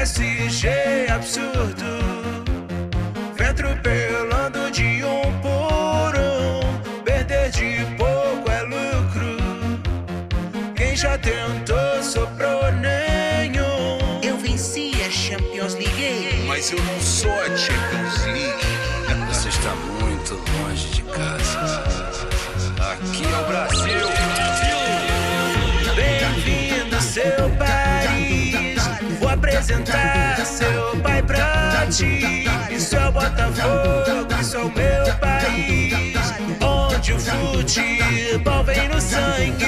PSG absurdo, vem atropelando de por perder de pouco é lucro. Quem já tentou soprou nenhum. Eu venci a Champions League, mas eu não sou a Champions League. Você está muito longe de casa. Aqui é o Brasil. Bem-vindo, seu país. Vou apresentar seu pai pra ti. Isso é o Botafogo, isso é o meu país, onde o futebol vem no sangue.